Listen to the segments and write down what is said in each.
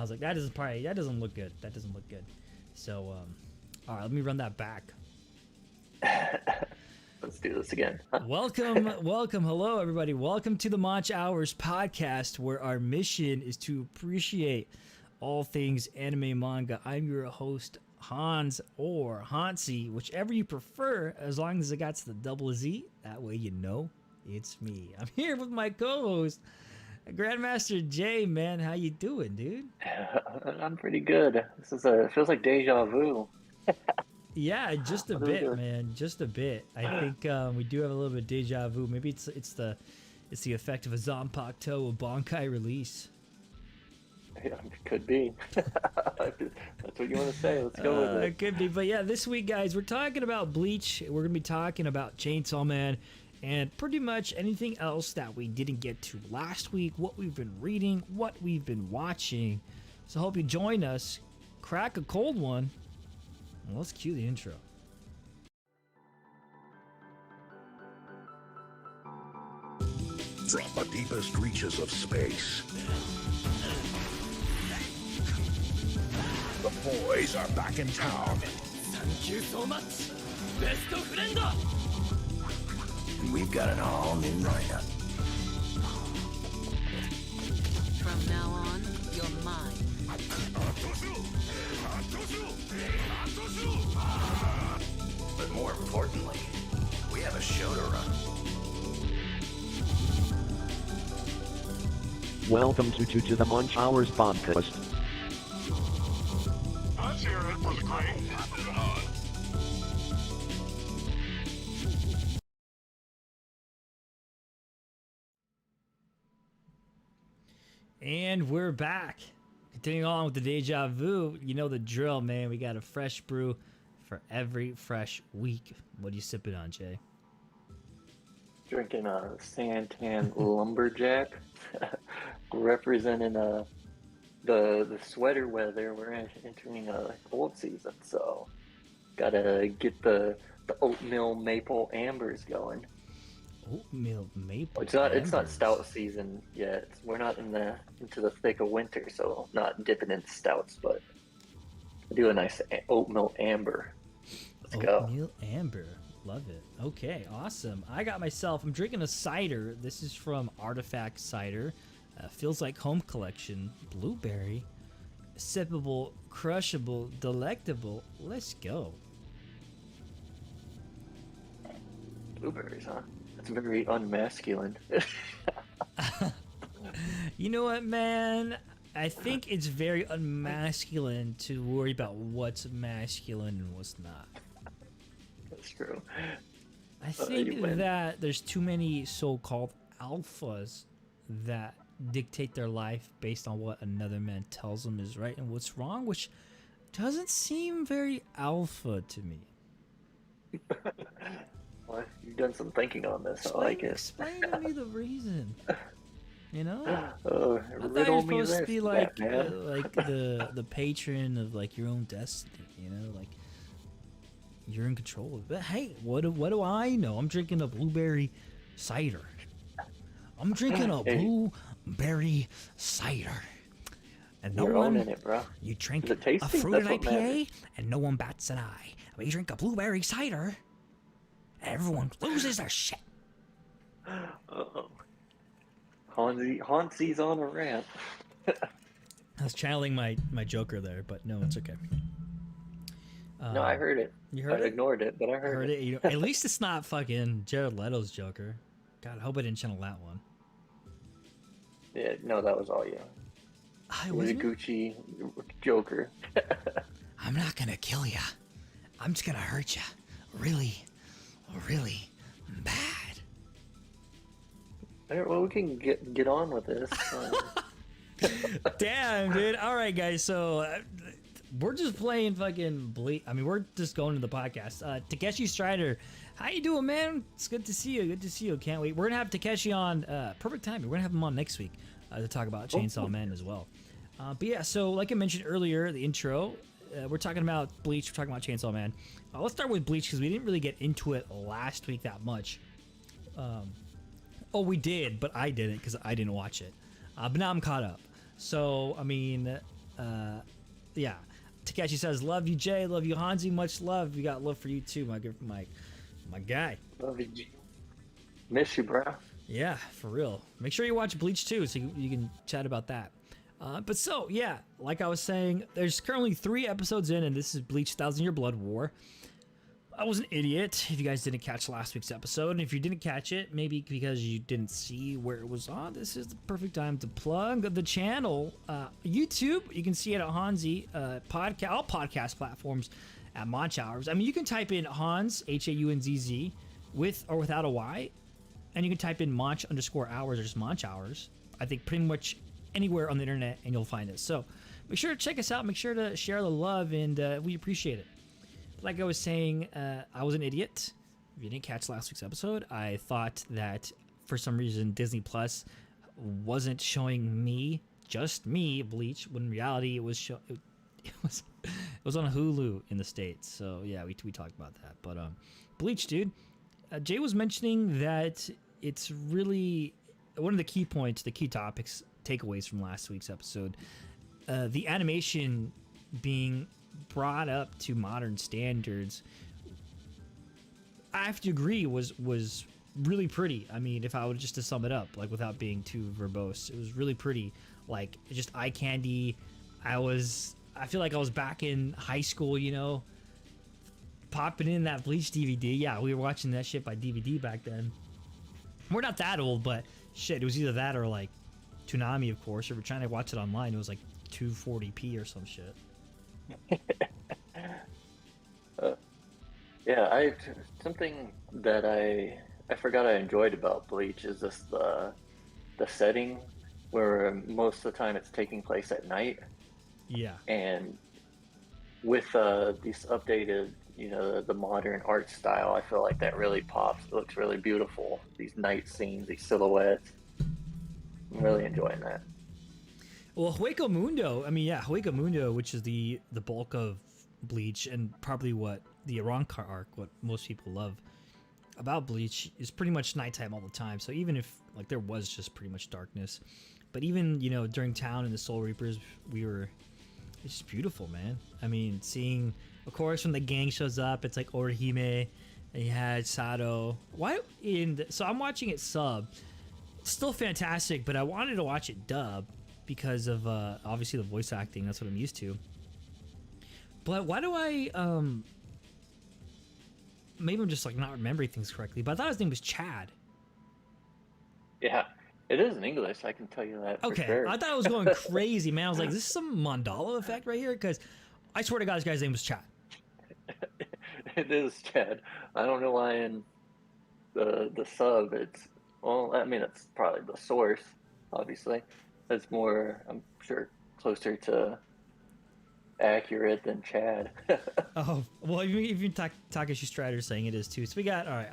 I was like, that doesn't look good. That doesn't look good. So, all right, let me run that back. Let's do this again. Welcome, hello everybody. Welcome to the Monch Hours podcast, where our mission is to appreciate all things anime manga. I'm your host, Hans or Haunzzy, whichever you prefer, as long as it got to the double Z. That way you know it's me. I'm here with my co-host, Grandmaster Jay. Man, how you doing, dude? I'm pretty good. It feels like deja vu. Yeah, just a bit, man. Just a bit. I think we do have a little bit of deja vu. Maybe it's the effect of a Zanpakuto Bankai release. Yeah, it could be. That's what you want to say. Let's go with it. It could be, but yeah, this week, guys, we're talking about Bleach. We're gonna be talking about Chainsaw Man, and pretty much anything else that we didn't get to last week. What we've been reading, what we've been watching. So hope you join us. Crack a cold one. Well, let's cue the intro. From the deepest reaches of space, the boys are back in town. Thank you so much, best friend. And we've got an all-new lineup. From now on, you're mine. But more importantly, we have a show to run. Welcome to the Monch Hours podcast. Let's hear it for the great. And we're back. Continuing on with the deja vu. You know the drill, man. We got a fresh brew for every fresh week. What are you sipping on, Jay? Drinking a Santan Lumberjack, representing the sweater weather. We're entering a cold season, so gotta get the oatmeal maple ambers going. Oatmeal maple. It's not ambers. stout season yet. We're not into the thick of winter, so not dipping into stouts, but I do a nice oatmeal amber. Let's go. Oatmeal amber. Love it. Okay, awesome. I'm drinking a cider. This is from Artifact Cider. Feels like home collection. Blueberry. Sippable, crushable, delectable. Let's go. Blueberries, huh? That's very unmasculine. You know what, man? I think it's very unmasculine to worry about what's masculine and what's not. That's true. I think that there's too many so-called alphas that dictate their life based on what another man tells them is right and what's wrong, which doesn't seem very alpha to me. Well, you've done some thinking on this. I like it. Explain to me the reason. You know? I thought Riddle you're me supposed to this, be like Batman. the patron of like your own destiny. You know, like you're in control of it. But hey, what do I know? I'm drinking a blueberry cider. I'm drinking a blueberry cider. And no You're one, owning it, bro. you drink Is it a tasty? fruited That's what IPA, matters. and no one bats an eye. But you drink a blueberry cider, and everyone loses their shit. Uh-oh. Haunzzy's on a rant. I was channeling my Joker there, but no, it's okay. No, I heard it. You heard I it? ignored it, but I I heard, heard it. You know, at least it's not fucking Jared Leto's Joker. God, I hope I didn't channel that one. Yeah, no, that was all you. I It was a Gucci Joker. I'm not gonna kill ya. I'm just gonna hurt ya. Really, really bad. All right, well, we can get on with this. Damn, dude. All right, guys. So we're just playing fucking Bleach. I mean, we're just going to the podcast. Takeshi Strider, how you doing, man? It's good to see you. Good to see you. Can't wait. We're gonna have Takeshi on. Perfect timing. We're gonna have him on next week to talk about Chainsaw Man as well. But yeah, so like I mentioned earlier, the intro. We're talking about Bleach. We're talking about Chainsaw Man. Let's start with Bleach because we didn't really get into it last week that much. Oh, we did, but I didn't because I didn't watch it. But now I'm caught up. So, I mean, Yeah. Takeshi says, love you, Jay. Love you, Haunzzy. Much love. We got love for you too, my guy. Love you, G. Miss you, bro. Yeah, for real. Make sure you watch Bleach too, so you can chat about that. But so, yeah, like I was saying, there's currently 3 episodes in, and this is Bleach 1,000 Year Blood War. I was an idiot if you guys didn't catch last week's episode, and if you didn't catch it, maybe because you didn't see where it was on, this is the perfect time to plug the channel. YouTube, you can see it at Haunzzy, all podcast platforms at Monch Hours. I mean, you can type in Haunz, Haunzz, with or without a Y, and you can type in Monch_hours or just Monch Hours. I think pretty much anywhere on the internet, and you'll find us. So make sure to check us out. Make sure to share the love, and we appreciate it. Like I was saying, I was an idiot. If you didn't catch last week's episode, I thought that for some reason Disney Plus wasn't showing me, just me, Bleach, when in reality it was it was on Hulu in the States. So yeah, we talked about that. But Bleach, dude, Jay was mentioning that it's really one of the key points, the key topics, takeaways from last week's episode, the animation being brought up to modern standards. I have to agree, was really pretty. I mean, if I were just to sum it up, like without being too verbose, it was really pretty, like just eye candy. I feel like I was back in high school, you know, popping in that Bleach DVD. Yeah, we were watching that shit by DVD back then. We're not that old, but shit, it was either that or like Toonami, of course. If we're trying to watch it online, it was like 240p or some shit. Yeah, something that I forgot I enjoyed about Bleach is just the setting where most of the time it's taking place at night. Yeah. And with these updated, you know, the modern art style, I feel like that really pops. It looks really beautiful. These night scenes, these silhouettes. I'm really enjoying that. Well, Hueco Mundo, Hueco Mundo, which is the bulk of Bleach and probably what the Arrancar arc, what most people love about Bleach, is pretty much nighttime all the time. So even if like there was just pretty much darkness, but even, you know, during town and the Soul Reapers, it's just beautiful, man. I mean, seeing, of course, when the gang shows up, it's like Orihime, and you had Sado. So I'm watching it sub. It's still fantastic, but I wanted to watch it dub because of obviously the voice acting. That's what I'm used to. But why do I maybe I'm just like not remembering things correctly, but I thought his name was Chad. Yeah, it is in English, I can tell you that for sure. I thought I was going crazy, man. I was like, is this some mandala effect right here? Because I swear to God, this guy's name was Chad. It is Chad. I don't know why in the sub it's, well, I mean, it's probably the source, obviously. It's more, I'm sure, closer to accurate than Chad. Oh, well, even Takeshi Strider saying it is too. So we got, all right,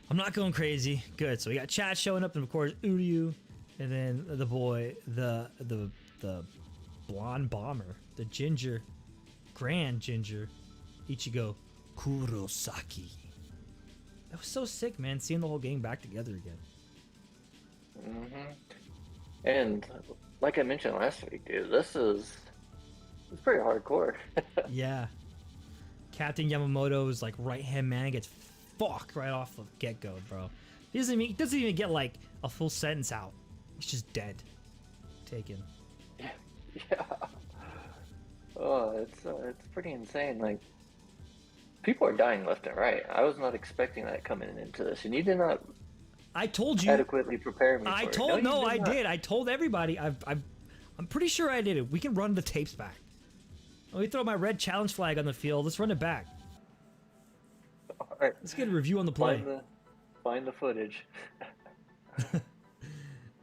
I'm not going crazy. Good. So we got Chad showing up, and of course Uryu, and then the boy, the blonde bomber, the ginger, grand ginger, Ichigo Kurosaki. That was so sick, man, seeing the whole gang back together again. Mm-hmm. And like I mentioned last week, dude, it's pretty hardcore. Yeah. Captain Yamamoto's like right-hand man gets fucked right off the get-go, bro. He doesn't even get like a full sentence out. He's just dead. Taken. Yeah. Oh, it's pretty insane. Like, people are dying left and right. I was not expecting that coming into this, and you did not. I told you. Adequately prepare me. I for told it. no, I did. I told everybody. I'm pretty sure I did it. We can run the tapes back. Let me throw my red challenge flag on the field. Let's run it back. All right. Let's get a review on the play. Find the footage.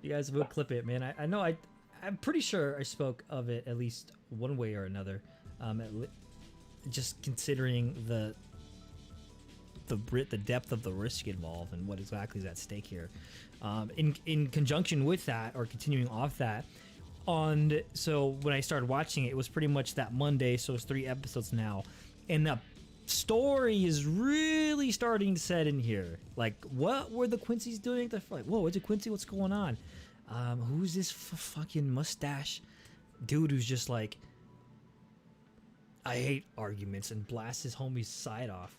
You guys will clip it, man. I know. I'm pretty sure I spoke of it at least one way or another. Just considering the depth of the risk involved and what exactly is at stake here. In conjunction with that, or continuing off that, so when I started watching it, it was pretty much that Monday, so it's 3 episodes now, and the story is really starting to set in here. Like, what were the Quincy's doing? They're like, whoa, it's a Quincy, what's going on? Who's this fucking mustache dude who's just like I hate arguments and blast his homie's side off.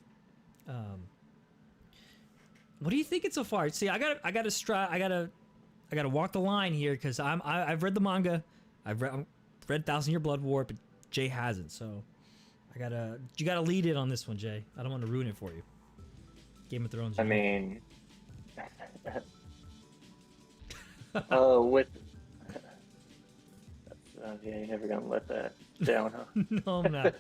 What do you think so far? See, I gotta walk the line here because I've read the manga, I've read 1,000 Year Blood War, but Jay hasn't, so you gotta lead it on this one, Jay. I don't want to ruin it for you. Game of Thrones. I mean, with yeah, you're never gonna let that down, huh? No, I'm not.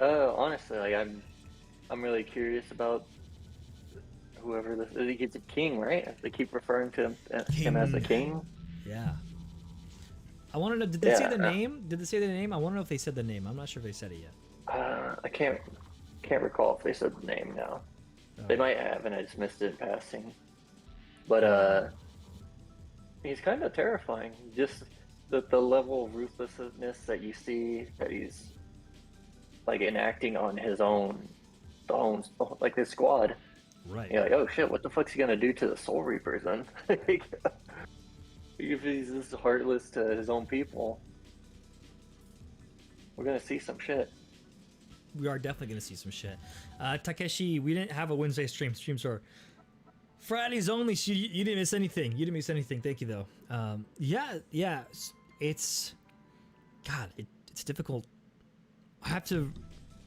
Honestly, like I'm really curious about whoever this is. He's a king, right? They keep referring to him as the king. Yeah. I want to know. Did they say the name? Did they say the name? I want to know if they said the name. I'm not sure if they said it yet. I can't recall if they said the name now. Oh. They might have, and I just missed it in passing. But he's kind of terrifying. Just the level of ruthlessness that you see that he's like enacting on his own like his squad. Right. You're like, oh shit, what the fuck's he gonna do to the Soul Reapers then? If he's this heartless to his own people, we're gonna see some shit. We are definitely gonna see some shit. Takeshi, we didn't have a Wednesday stream. Streams are Fridays only. You didn't miss anything. You didn't miss anything. Thank you though. Yeah. It's it's difficult. I have to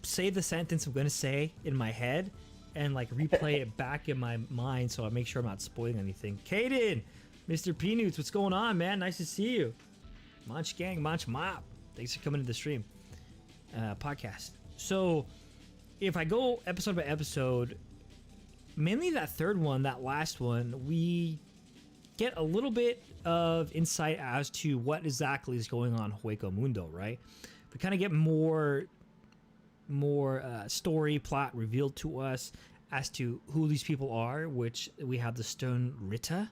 say the sentence I'm gonna say in my head and like replay it back in my mind so I make sure I'm not spoiling anything. Kaden, Mr. Peanuts, what's going on, man? Nice to see you. Monch Gang, Monch Mop. Thanks for coming to the stream. Podcast. So, if I go episode by episode, mainly that third one, that last one, we get a little bit of insight as to what exactly is going on Hueco Mundo, right? We kind of get more story plot revealed to us as to who these people are, which we have the Stone Ritter,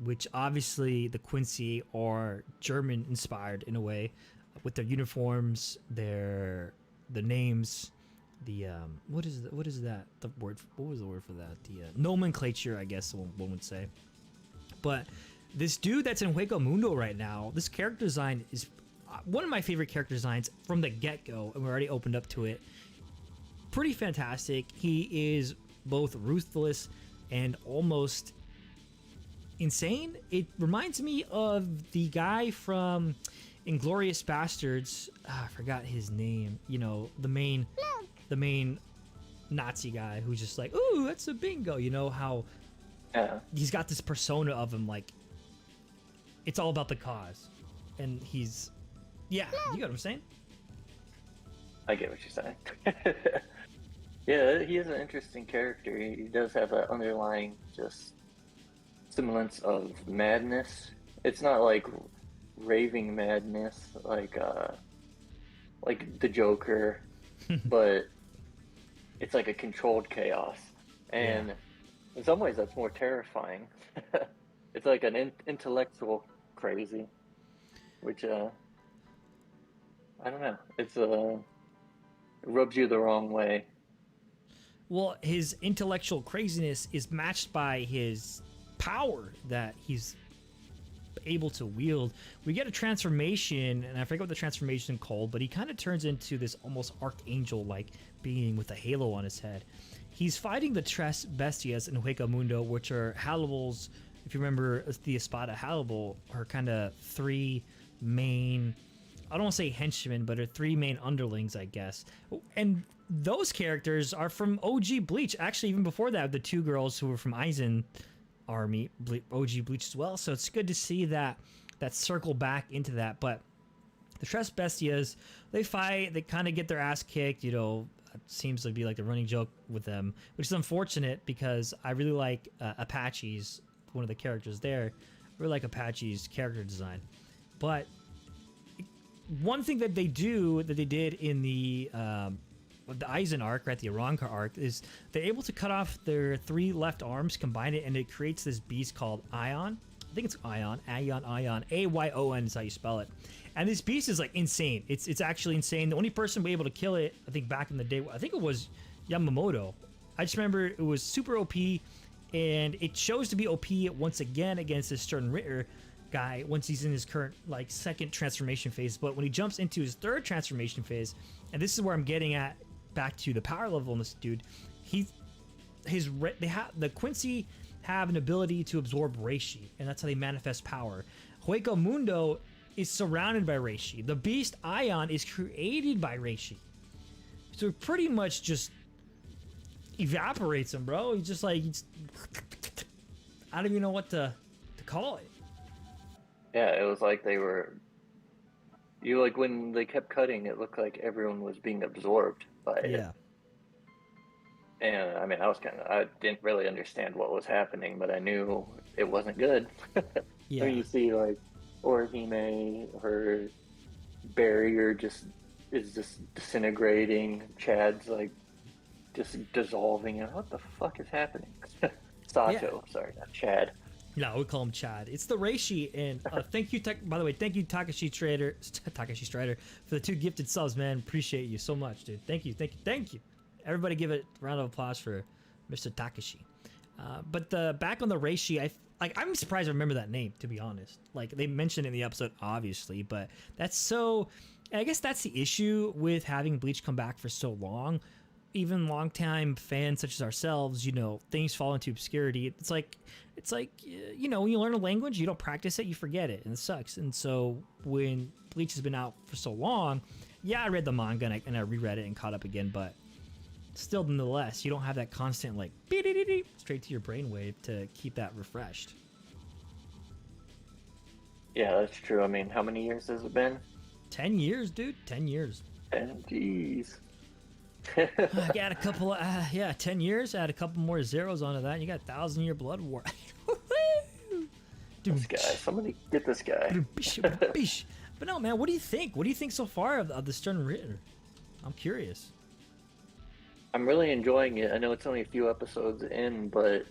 which obviously the Quincy are German inspired in a way, with their uniforms, the names, the what is that the word? What was the word for that? The nomenclature, I guess one would say. But this dude that's in Hueco Mundo right now, this character design is one of my favorite character designs from the get-go, and we're already opened up to it. Pretty fantastic. He is both ruthless and almost insane. It reminds me of the guy from Inglourious Bastards. I forgot his name. You know, the main Nazi guy who's just like, ooh, that's a bingo. You know how he's got this persona of him, like it's all about the cause, and he's you get what I'm saying? I get what you're saying. Yeah, he is an interesting character. He does have an underlying just semblance of madness. It's not like raving madness like the Joker, but it's like a controlled chaos. And in some ways that's more terrifying. It's like an intellectual crazy, which I don't know. It's it rubs you the wrong way. Well, his intellectual craziness is matched by his power that he's able to wield. We get a transformation, and I forget what the transformation is called, but he kind of turns into this almost archangel-like being with a halo on his head. He's fighting the Tres Bestias in Hueco Mundo, which are Hannibal's. If you remember, the Espada Hannibal, her kind of three main, I don't want to say henchmen, but her three main underlings, I guess. And those characters are from OG Bleach. Actually, even before that, the two girls who were from Aizen Army, OG Bleach as well. So it's good to see that circle back into that. But the Tres Bestias, they fight, they kind of get their ass kicked, you know. It seems to be like the running joke with them, which is unfortunate because I really like Apache's, one of the characters there. I really like Apache's character design. But one thing that they did in the Aizen arc, right, the Aranka arc, is they're able to cut off their three left arms, combine it, and it creates this beast called Aion. I think it's Aion. Ayon is how you spell it. And this beast is like insane. It's actually insane. The only person to be able to kill it, I think back in the day, I think it was Yamamoto. I just remember it was super OP, and it chose to be OP once again against this Stern Ritter guy once he's in his current like second transformation phase. But when he jumps into his third transformation phase, and this is where I'm getting at back to the power level in this dude, the Quincy have an ability to absorb reishi, and that's how they manifest power. Hueco Mundo is surrounded by reishi. The beast Ion is created by reishi. So it pretty much just evaporates him, bro. He's just like, I don't even know what to call it. Yeah, it was like like when they kept cutting, it looked like everyone was being absorbed by it. Yeah. And I mean, I didn't really understand what was happening, but I knew it wasn't good. Yeah. When you see like Orihime, her barrier is just disintegrating. Chad's like just dissolving. And what the fuck is happening? Sato, sorry, not Chad. No, we call him Chad. It's the reishi, and thank you. By the way, thank you, Takashi Strider, for the 2 gifted subs, man. Appreciate you so much, dude. Thank you. Everybody, give a round of applause for Mr. Takashi. But back on the reishi, I'm surprised I remember that name, to be honest. Like they mentioned it in the episode, obviously, but that's so. I guess that's the issue with having Bleach come back for so long. Even longtime fans such as ourselves, things fall into obscurity. It's like when you learn a language, you don't practice it, you forget it, and it sucks. And so when Bleach has been out for so long, yeah, I read the manga and I reread it and caught up again, but still, nonetheless, you don't have that constant like straight to your brainwave to keep that refreshed. Yeah, that's true. I mean, how many years has it been? 10 years, dude. 10 years. 10, jeez. I got a couple, 10 years. Add a couple more zeros onto that, and you got 1,000-year blood war. This guy. Somebody get this guy. But no, man, what do you think? What do you think so far of the Stern Ritter? I'm curious. I'm really enjoying it. I know it's only a few episodes in, but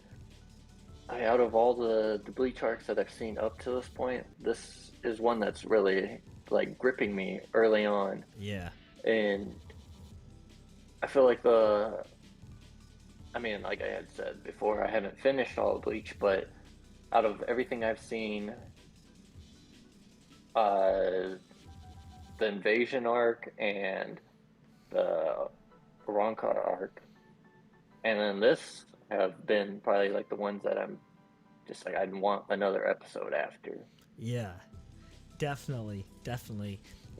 out of all the Bleach arcs that I've seen up to this point, this is one that's really like gripping me early on. Yeah. And I feel like like I had said before, I haven't finished all of Bleach, but out of everything I've seen, the invasion arc and the Ronka arc, and then this have been probably like the ones that I'm just like I'd want another episode after. Yeah, definitely.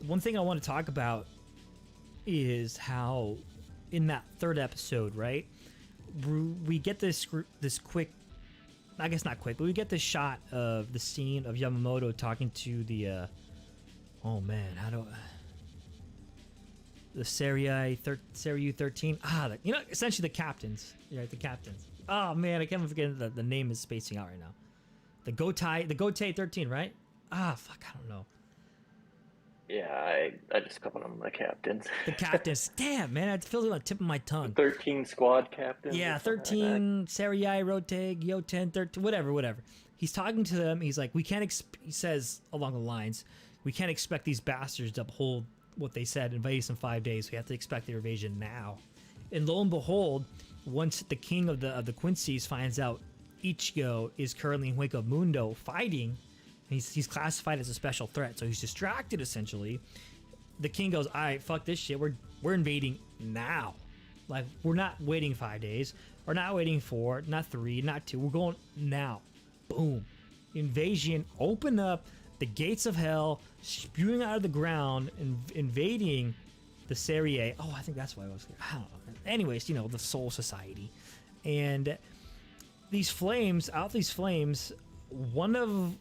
One thing I want to talk about is how in that third episode, right, we get this quick, I guess not quick, but we get this shot of the scene of Yamamoto talking to the the Seiryu 13. Essentially the captains. Right, the captains. Oh man, I can't forget the name is spacing out right now. The GOAT 13, right? Fuck, I don't know. Yeah, I just call them the captains. The captains. Damn, man, it feels like on the tip of my tongue. 13 squad captains. Yeah, 13, Seiryu, Roteg, Yo-10, 13, whatever. He's talking to them. He's like, he says along the lines, we can't expect these bastards to uphold what they said, invade us in 5 days. We have to expect their invasion now. And lo and behold, once the king of the Quincy's finds out Ichigo is currently in Hueco Mundo fighting, he's classified as a special threat, so he's distracted essentially. The king goes, all right, fuck this shit. We're invading now. Like, we're not waiting 5 days. We're not waiting 4, not 3, not 2. We're going now. Boom. Invasion. Open up the gates of hell, spewing out of the ground, and invading the Serie. Oh, I think that's why I was. I don't know. Anyways, the Soul Society, and these flames. Out these flames, one of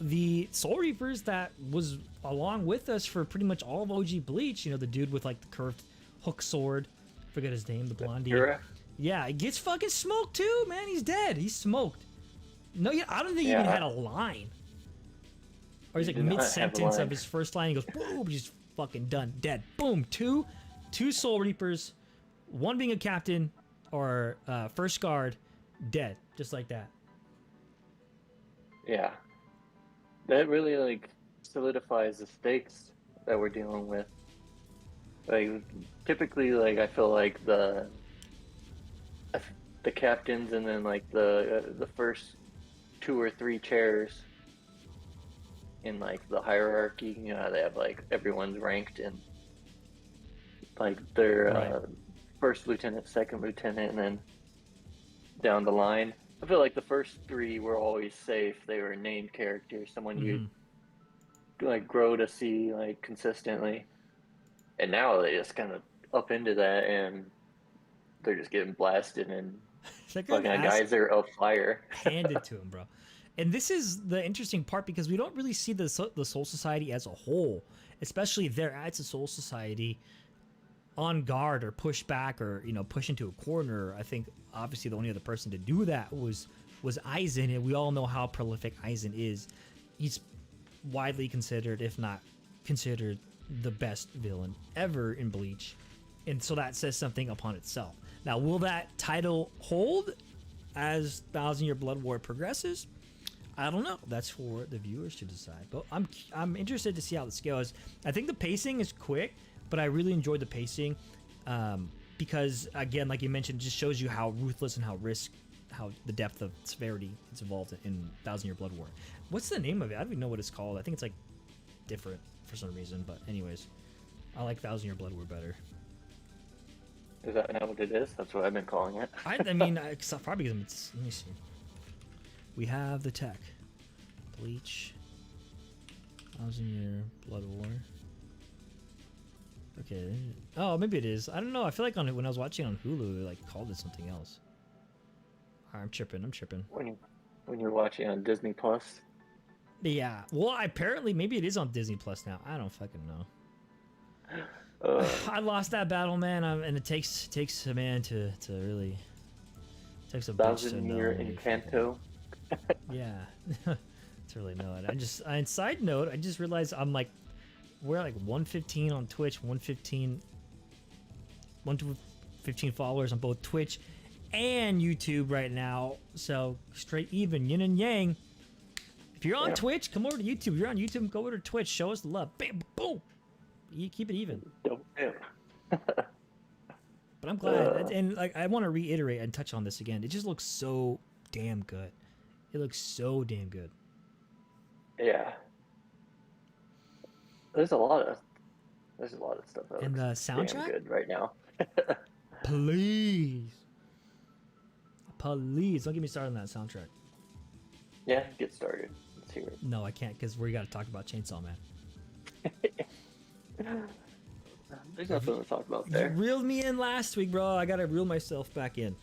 the Soul Reapers that was along with us for pretty much all of OG Bleach. The dude with like the curved hook sword. Forget his name. The blondie. Yeah, he gets fucking smoked too, man. He's dead. He's smoked. No, I don't think he even had a line. Or he's like mid-sentence of his first line. He goes, boom, he's fucking done. Dead. Boom. Two Soul Reapers, one being a captain or first guard, dead. Just like that. Yeah. That really, like, solidifies the stakes that we're dealing with. Like, typically, like, I feel like the captains and then, like, the first 2 or 3 chairs in like the hierarchy. You know how they have like everyone's ranked in like their Right. first lieutenant, second lieutenant, and then down the line. I feel like the first three were always safe. They were named characters, someone you like grow to see like consistently. And now they just kind of up into that, and they're just getting blasted, and That fucking guys are up fire. handed to him, bro. And this is the interesting part because we don't really see the Soul Society as a whole, especially there as a Soul Society on guard or push back or push into a corner. I think obviously the only other person to do that was Aizen, and we all know how prolific Aizen is. He's widely considered, if not considered, the best villain ever in Bleach, and so that says something upon itself. Now, will that title hold as Thousand Year Blood War progresses? I don't know. That's for the viewers to decide. But I'm interested to see how this goes. I think the pacing is quick, but I really enjoyed the pacing because, again, like you mentioned, it just shows you how ruthless and how the depth of severity is involved in Thousand Year Blood War. What's the name of it? I don't even know what it's called. I think it's like different for some reason. But anyways, I like Thousand Year Blood War better. Is that not what it is? That's what I've been calling it. I mean, probably because it's. Let me see. We have the tech. Bleach. Thousand Year Blood War. Okay. Oh, maybe it is. I don't know. I feel like when I was watching on Hulu, it like called it something else. I'm tripping. When you're watching on Disney Plus. Yeah. Well, apparently, maybe it is on Disney Plus now. I don't fucking know. I lost that battle, man, and it takes a man to really takes a bitch to 1,000 know. Year Encanto. Yeah, to really know it. And side note, I just realized we're like 115 on Twitch, 115 followers on both Twitch and YouTube right now. So straight even, yin and yang. If you're on Twitch, come over to YouTube. If you're on YouTube, go over to Twitch. Show us the love. Bam, boom. You keep it even. But I'm glad, and like I want to reiterate and touch on this again. It just looks so damn good. It looks so damn good. Yeah. There's a lot of stuff that And the looks soundtrack? damn good right now. Please, don't get me started on that soundtrack. Yeah, get started. Let's hear it. No, I can't because we got to talk about Chainsaw Man. There's nothing to talk about You there. reeled me in last week, bro. I gotta reel myself back in.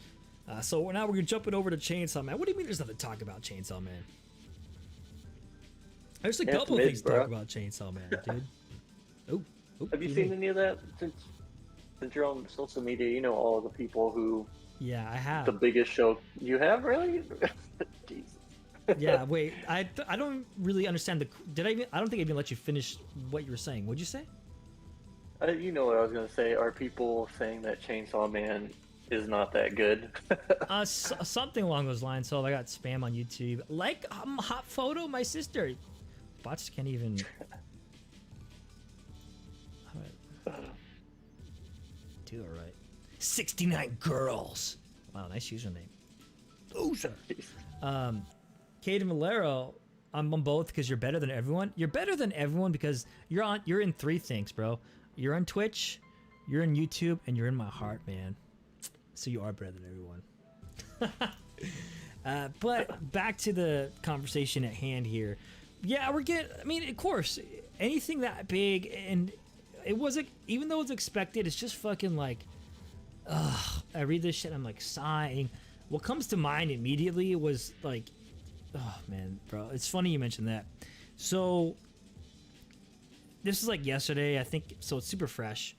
So now we're jumping over to Chainsaw Man. What do you mean there's nothing to talk about Chainsaw Man? There's a couple of things to talk about Chainsaw Man, dude. Oh, Have you seen any of that since you're on social media? You know all the people who Yeah, I have. the biggest show you have, really? Jesus. Yeah, wait. I don't really understand I don't think I even let you finish what you were saying. What'd you say? You know what I was gonna say? Are people saying that Chainsaw Man is not that good? Something along those lines. So I got spam on YouTube. Like hot photo, my sister. Bots can't even. Do it right. 69 girls. Wow, nice username. Oh, sir. Kate and Valero, I'm on both because you're better than everyone. You're better than everyone because you're in three things, bro. You're on Twitch, you're on YouTube, and you're in my heart, man. So you are better than everyone. But back to the conversation at hand here. Yeah, I mean, of course, anything that big, and it wasn't, even though it's expected, it's just fucking like, ugh. I read this shit, I'm like sighing. What comes to mind immediately was like, oh man, bro, it's funny you mentioned that. So this is like yesterday, I think, so it's super fresh,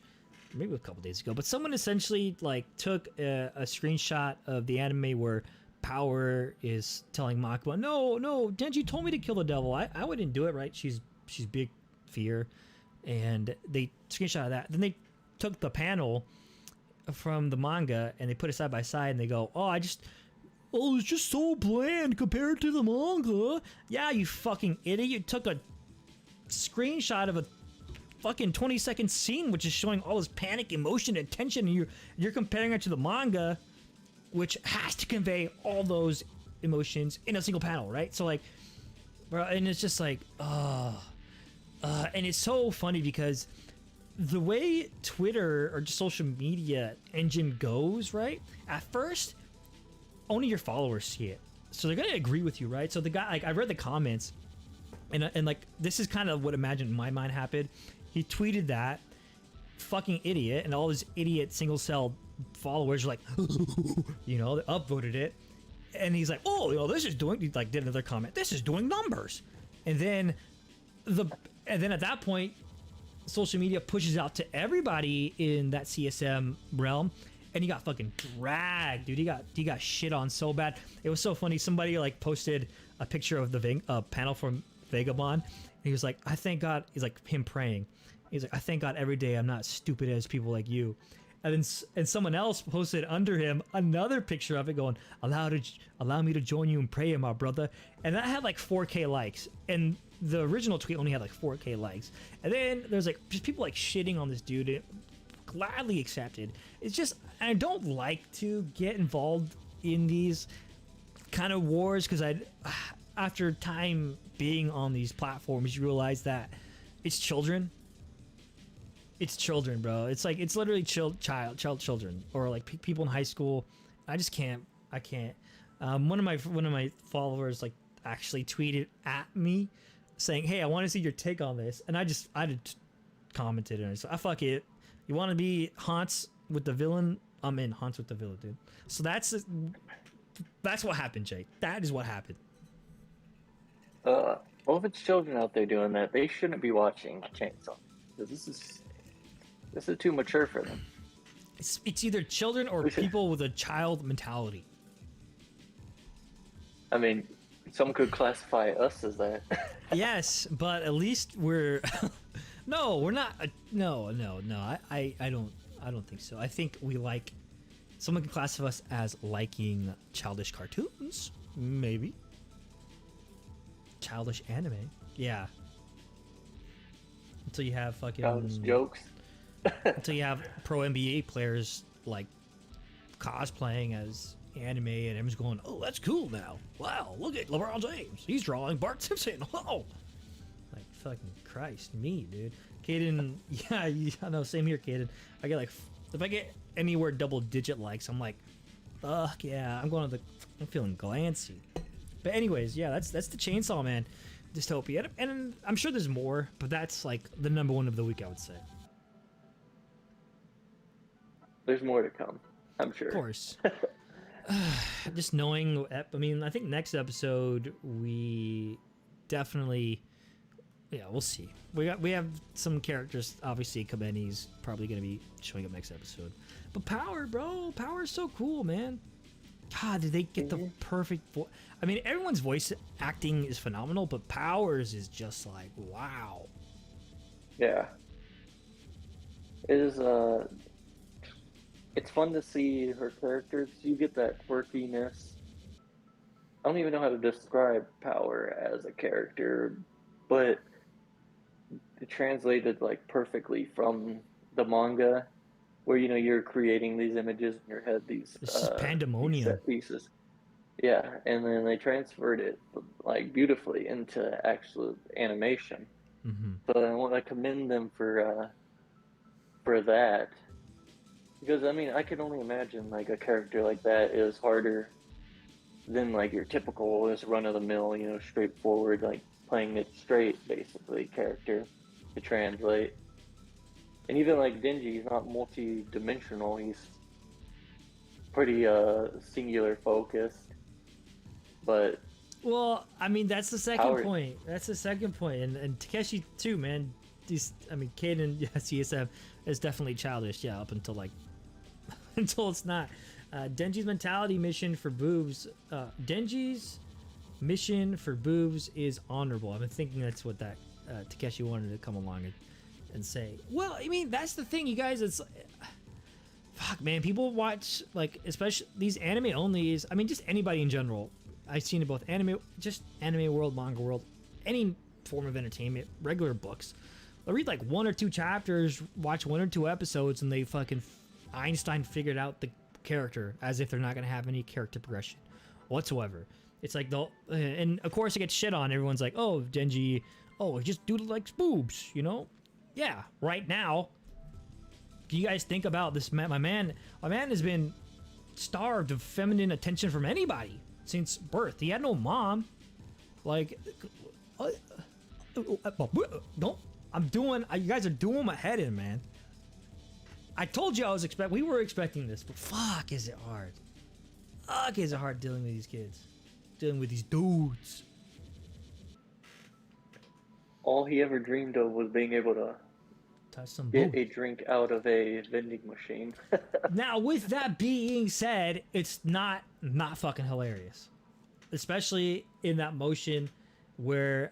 maybe a couple days ago, but someone essentially like took a screenshot of the anime where Power is telling Makima, no, Denji told me to kill the devil. I wouldn't do it, right? She's big fear. And they screenshot of that. Then they took the panel from the manga and they put it side by side and they go, it's just so bland compared to the manga. Yeah, you fucking idiot. You took a screenshot of a fucking 20-second scene which is showing all this panic, emotion, and tension, and you're comparing it to the manga, which has to convey all those emotions in a single panel, right? So like, bro. And it's just like, and it's so funny because the way Twitter or just social media engine goes, right? At first, only your followers see it, so they're gonna agree with you, right? So the guy, like, I read the comments, and like, this is kind of what imagine in my mind happened. He tweeted that, fucking idiot, and all his idiot single cell followers are like, you know, they upvoted it, and he's like, oh, you know, this is doing, he like did another comment, this is doing numbers, and then at that point, social media pushes out to everybody in that CSM realm, and he got fucking dragged, dude. He got shit on so bad. It was so funny. Somebody like posted a picture of the panel from Vagabond. And he was like, I thank God. He's like him praying. He's like, I thank God every day I'm not stupid as people like you. And then someone else posted under him another picture of it going, allow me to join you in prayer, my brother. And that had like 4K likes. And the original tweet only had like 4K likes. And then there's like just people like shitting on this dude. It gladly accepted. It's just, I don't like to get involved in these kind of wars because after time being on these platforms, you realize that it's children. It's children, bro. It's like, it's literally children, or like people in high school. I can't. One of my followers like actually tweeted at me saying, hey, I want to see your take on this. And I commented on it. So I fuck it. You want to be Haunts with the villain? I'm in Haunts with the villain, dude. So that's what happened, Jake. That is what happened. Well, if it's children out there doing that, they shouldn't be watching Chainsaw. Because this is too mature for them. It's either children or people with a child mentality. I mean, some could classify us as that. Yes, but at least we're no, we're not. No. I don't think so. I think we like. Someone can classify us as liking childish cartoons, maybe. Childish anime, yeah. Until you have fucking childish jokes. Until you have pro NBA players like cosplaying as anime, and everyone's going, "Oh, that's cool now! Wow, look at LeBron James. He's drawing Bart Simpson. Whoa!" Like fucking Christ, me, dude. Caden, yeah, I know. Same here, Caden. I get like, if I get anywhere double-digit likes, I'm like, fuck yeah, I'm feeling glancy. But anyways, yeah, that's the Chainsaw Man dystopia, and I'm sure there's more, but that's like the number one of the week, I would say. There's more to come, I'm sure. Of course. Just knowing, I mean, I think next episode we definitely, yeah, we'll see. We have some characters. Obviously, Kameni's probably gonna be showing up next episode. But Power, bro, Power is so cool, man. God, did they get the perfect voice? I mean, everyone's voice acting is phenomenal, but Powers is just like, wow. Yeah. It is. It's fun to see her characters. You get that quirkiness. I don't even know how to describe Power as a character, but it translated like perfectly from the manga, where you're creating these images in your head, these pandemonium set pieces. Yeah, and then they transferred it like beautifully into actual animation. Mm-hmm. So I want to commend them for that. Because, I mean, I can only imagine, like, a character like that is harder than, like, your typical, just run-of-the-mill, straightforward, like, playing it straight, basically, character to translate. And even, like, Denji, he's not multi-dimensional, he's pretty, singular focused. But... Well, I mean, that's the second point. That's the second point. And Takeshi, too, man. Kaden, yeah, CSM is definitely childish, yeah, up until, like, until it's not. Denji's mentality mission for boobs. Denji's mission for boobs is honorable. I've been thinking that's what that Takeshi wanted to come along and say. Well, I mean, that's the thing, you guys. It's fuck, man. People watch, like, especially these anime onlys. I mean, just anybody in general. I've seen it both anime world, manga world, any form of entertainment, regular books. They'll read like 1 or 2 chapters, watch 1 or 2 episodes, and they fucking Einstein figured out the character as if they're not going to have any character progression whatsoever. It's like and of course it gets shit on. Everyone's like, oh, Denji, oh, just dude likes boobs, you know? Yeah, right now. Do you guys think about this man? My man has been starved of feminine attention from anybody since birth. He had no mom. Like, don't. You guys are doing my head in, man. I told you we were expecting this, but fuck, is it hard? Fuck, is it hard dealing with these kids, dealing with these dudes. All he ever dreamed of was being able to Touch some get boobs. a drink out of a vending machine. Now, with that being said, it's not fucking hilarious, especially in that motion where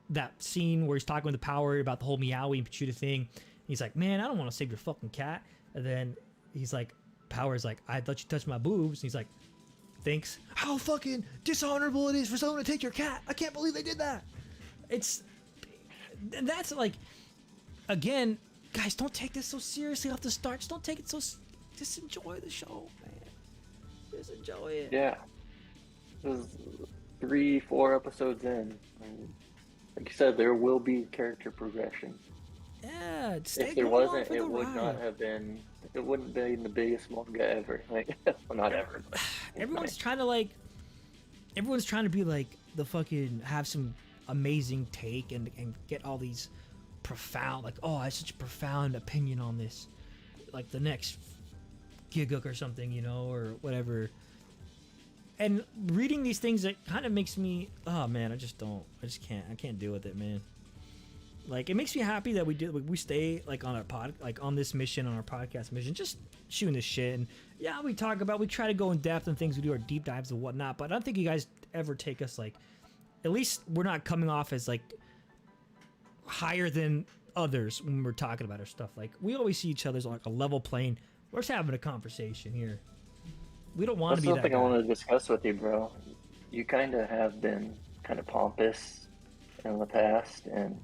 that scene where he's talking with the Power about the whole Meowie and Pachuta thing. He's like, man, I don't want to save your fucking cat. And then he's like, Power's like, I thought you touched my boobs. And he's like, thanks. How fucking dishonorable it is for someone to take your cat. I can't believe they did that. That's like, again, guys, don't take this so seriously off the start. Just don't take it just enjoy the show, man. Just enjoy it. Yeah. It was 3-4 episodes in. And like you said, there will be character progression. Yeah, If there wasn't, it would not have been. It wouldn't be the biggest manga ever. Like, well, not ever. But everyone's trying to be like the fucking have some amazing take and get all these profound, like, oh, I have such a profound opinion on this, like the next Gigook or something, you know, or whatever. And reading these things, it kind of makes me, oh man, I can't deal with it, man. Like, it makes me happy that we stay like on on this mission, on our podcast mission, just shooting this shit. And yeah, we try to go in depth on things, we do our deep dives and whatnot, but I don't think you guys ever take us like, at least we're not coming off as like higher than others when we're talking about our stuff. Like, we always see each other as like a level plane. We're just having a conversation here. We don't want to that's be that something guy. I want to discuss with you, bro. You kind of have been kind of pompous in the past, and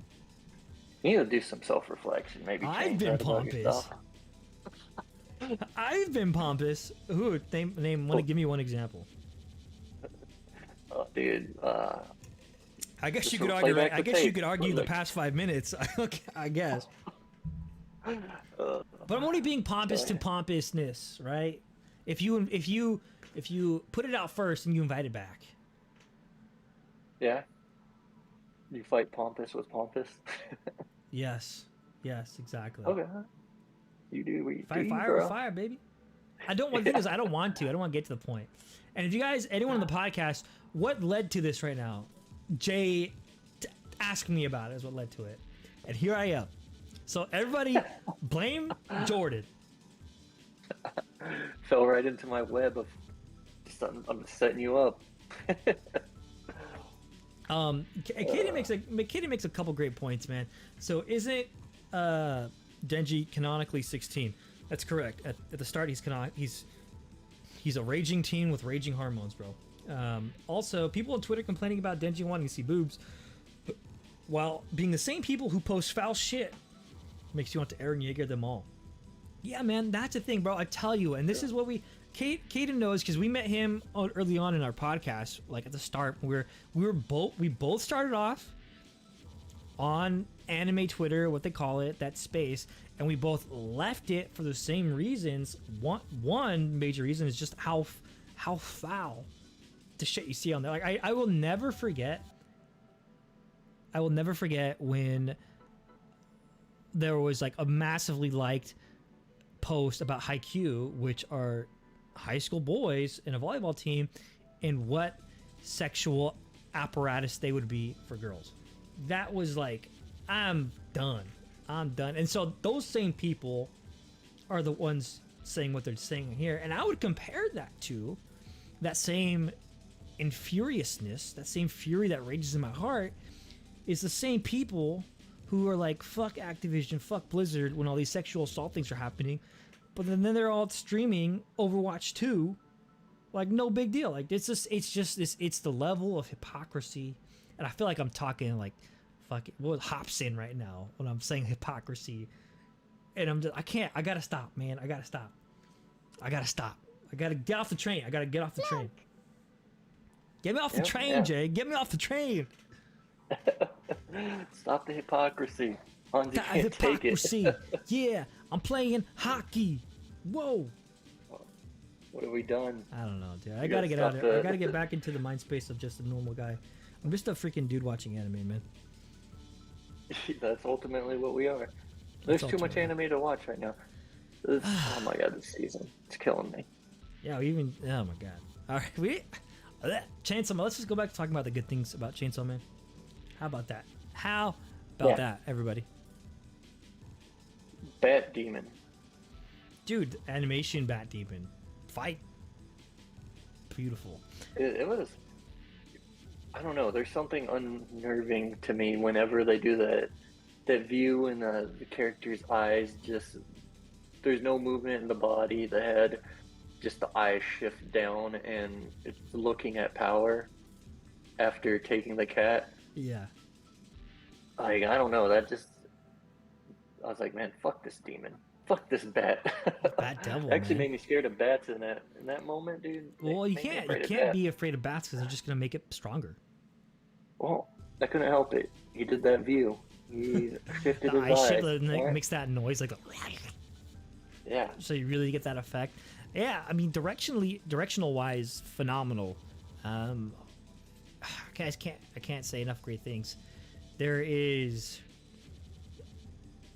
you need to do some self-reflection. Maybe I've change been that about pompous. yourself. I've been pompous. Who? Give me one example. Oh, dude. I guess Just you could play argue. back I the guess you tape. could argue the Like- past 5 minutes. I guess. But I'm only being pompous to pompousness, right? If you put it out first and you invite it back. Yeah. You fight pompous with pompous. Yes, exactly. Okay. You do what you do, Fire bro. with fire, baby. I don't want. The thing is, I don't want to. I don't want to get to the point. And if you guys, anyone on the podcast, what led to this right now? Jay, ask me about it is what led to it, and here I am. So everybody, blame Jordan. Fell right into my web of just I'm setting you up. Katie makes a couple great points, man. So isn't Denji canonically 16? That's correct. At the start, he's a raging teen with raging hormones, bro. Also, people on Twitter complaining about Denji wanting to see boobs, while being the same people who post foul shit, makes you want to Eren Yeager them all. Yeah, man, that's the thing, bro. I tell you, and this is what Kaden knows, because we met him early on in our podcast, like at the start. We both started off on anime Twitter, what they call it, that space, and we both left it for the same reasons. One major reason is just how foul the shit you see on there. Like, I will never forget when there was like a massively liked post about Haikyuu, which are high school boys in a volleyball team, and what sexual apparatus they would be for girls. That was like, I'm done. And so those same people are the ones saying what they're saying here. And I would compare that to that same infuriousness, that same fury that rages in my heart, is the same people who are like, fuck Activision, fuck Blizzard, when all these sexual assault things are happening. But then they're all streaming Overwatch 2 like no big deal. Like, it's the level of hypocrisy. And I feel like I'm talking like fucking Hobson right now when I'm saying hypocrisy. And I gotta stop, man. I gotta stop. I gotta get off the train. Get me off the train, Jay. Get me off the train. Stop the hypocrisy. Haunzzy That can't take it. hypocrisy. Yeah, I'm playing hockey. Whoa. What have we done? I don't know, dude. I You gotta gotta get out stop of there. I the- gotta get back into the mind space of just a normal guy. I'm just a freaking dude watching anime, man. That's ultimately what we are. There's too much ultimately. anime to watch right now. Oh my god, this season. It's killing me. Yeah, we even. Oh my god. All right, Chainsaw Man. Let's just go back to talking about the good things about Chainsaw Man. How about that? How about that, everybody? Bat Demon. Dude, animation Bat Demon. Fight. Beautiful. It was. I don't know. There's something unnerving to me whenever they do that view in the character's eyes. Just there's no movement in the body, the head, just the eyes shift down, and it's looking at power after taking the cat. Yeah. Like I don't know. That just. I was like, man, fuck this demon. Fuck this bat. Bat devil, Actually man. made me scared of bats in that moment, dude. Well, you Made me can't. afraid You of can't bats. be afraid of bats because they're just gonna make it stronger. Well, I couldn't help it. He did that view. He shifted The his eye eyes. shit and it Alright. makes that noise like. Yeah. So you really get that effect. Yeah, I mean, directional wise, phenomenal. Guys, I can't say enough great things. There is,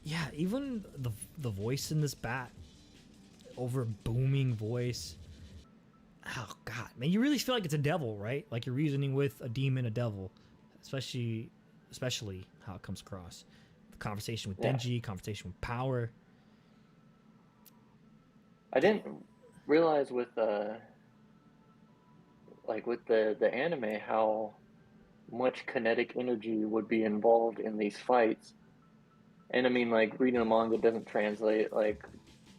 yeah, even the voice in this bat, over booming voice. Oh God, man, you really feel like it's a devil, right? Like you're reasoning with a demon, a devil, especially how it comes across. The conversation with Yeah. Denji, conversation with Power. I didn't realize with with the anime how much kinetic energy would be involved in these fights. And I mean, like reading a manga doesn't translate like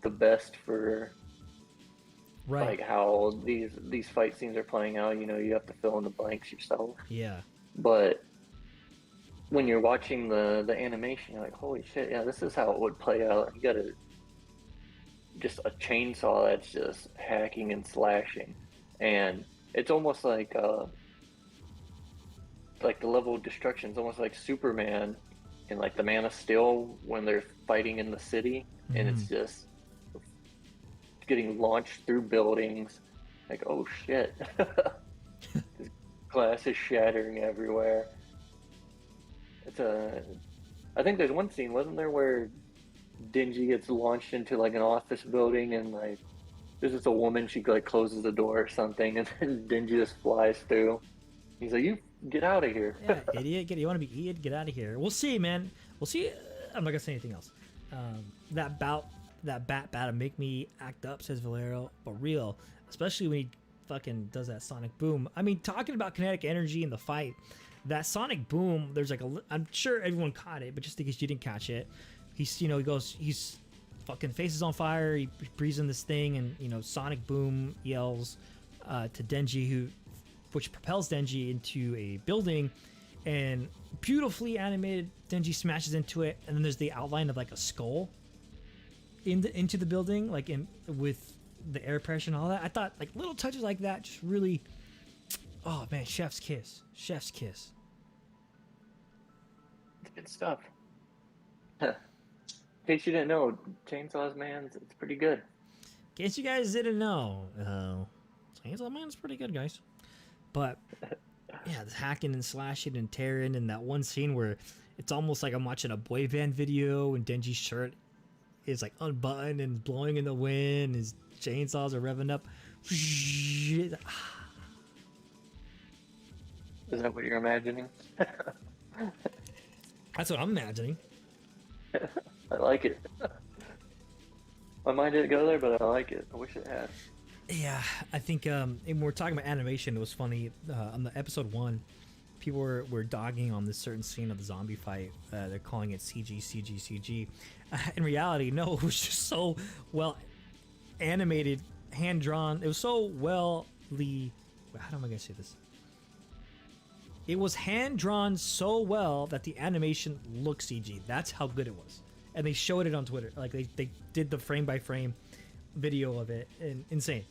the best for Right. like how these fight scenes are playing out. You know, you have to fill in the blanks yourself. Yeah. But when you're watching the animation, you're like, holy shit, yeah, this is how it would play out. You gotta just a chainsaw that's just hacking and slashing, and it's almost like the level of destruction is almost like Superman in like the Man of Steel when they're fighting in the city, and it's just getting launched through buildings. Like, oh shit, this glass is shattering everywhere. I think there's one scene, wasn't there, where Denji gets launched into like an office building, and like there's just a woman, she like closes the door or something, and then Denji just flies through. He's like, "You get out of here!" Yeah, idiot. You want to be idiot? Get out of here. We'll see, man. We'll see. I'm not gonna say anything else. That bat battle make me act up, says Valero, but real, especially when he fucking does that sonic boom. I mean, talking about kinetic energy in the fight, that sonic boom. There's like I'm sure everyone caught it, but just in case you didn't catch it, he's fucking faces on fire. He breathes in this thing, and sonic boom yells to Denji, which propels Denji into a building, and beautifully animated Denji smashes into it, and then there's the outline of like a skull into the building, like with the air pressure and all that. I thought like little touches like that just really, oh man, chef's kiss. Good stuff. In case you didn't know, Chainsaws Man, it's pretty good. In case you guys didn't know, Chainsaw Man's pretty good, guys. But yeah, the hacking and slashing and tearing, and that one scene where it's almost like I'm watching a boy band video, and Denji's shirt is like unbuttoned and blowing in the wind. His chainsaws are revving up. Is that what you're imagining? That's what I'm imagining. I like it. My mind didn't go there, but I like it. I wish it had. Yeah, I think when we're talking about animation, it was funny. On the episode 1, people were dogging on this certain scene of the zombie fight. They're calling it CG. In reality, no, it was just so well animated, hand drawn. It was so how am I gonna say this? It was hand drawn so well that the animation looked CG. That's how good it was, and they showed it on Twitter. Like they did the frame by frame video of it, and insane.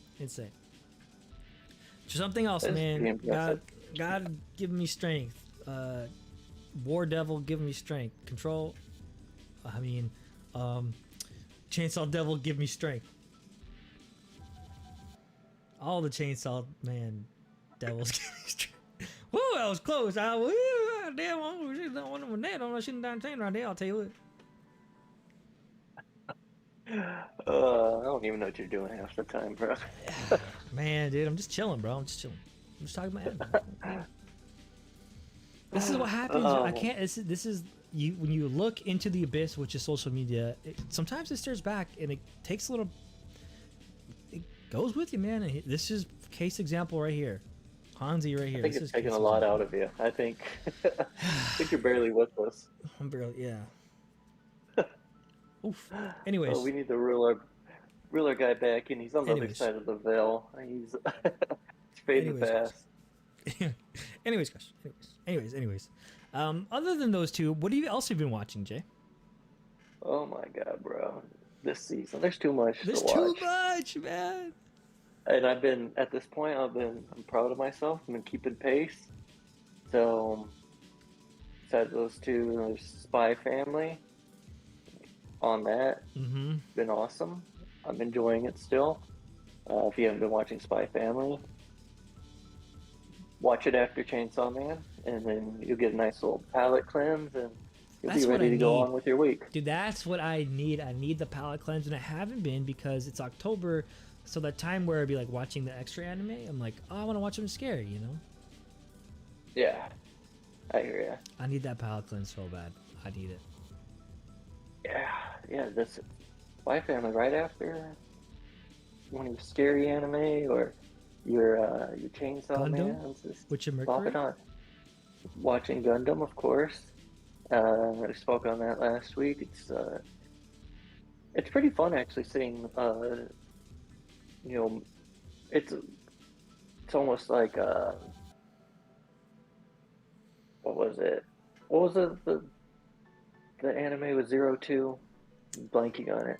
Something else, That's pretty man. impressive. God give me strength. War Devil give me strength. Control. Chainsaw Devil give me strength. All the Chainsaw Man devils give me strength. Woo, that was close. Damn, I shouldn't down chain right there. I'll tell you what. I don't even know what you're doing half the time, bro. Man, dude, I'm just chilling, bro. I'm just chilling. I'm just talking about anime. This is what happens. I can't. This is you when you look into the abyss, which is social media. Sometimes it stares back, and it takes a little. It goes with you, man. And this is case example right here. Haunzzy right here. I think it's taking a lot out of you. I think you're barely with us. I'm barely, yeah. Oof. Anyways, we need the ruler guy back, and he's on the other side of the veil. He's fading fast. Anyways, gosh. Anyways. Other than those two, what else have you been watching, Jay? Oh my god, bro! This season, there's too much. There's to watch. too much, man. And at this point, I'm proud of myself. I've been keeping pace. So, besides those two, there's Spy Family. On that, been awesome. I'm enjoying it still. If you haven't been watching Spy Family, watch it after Chainsaw Man, and then you'll get a nice little palate cleanse, and you'll be ready to go on with your week. Dude, that's what I need. I need the palate cleanse, and I haven't been because it's October. So that time where I'd be like watching the extra anime, I'm like, oh, I want to watch something scary, you know? Yeah, I hear ya. I need that palate cleanse so bad. I need it. Yeah, this Spy Family right after one of your scary anime or your Chainsaw Gundam? Man. Which your Pop Mercury? it on. Watching Gundam, of course. I spoke on that last week. It's pretty fun actually seeing. It's almost like what was it? What was the anime with 02? Blanking on it.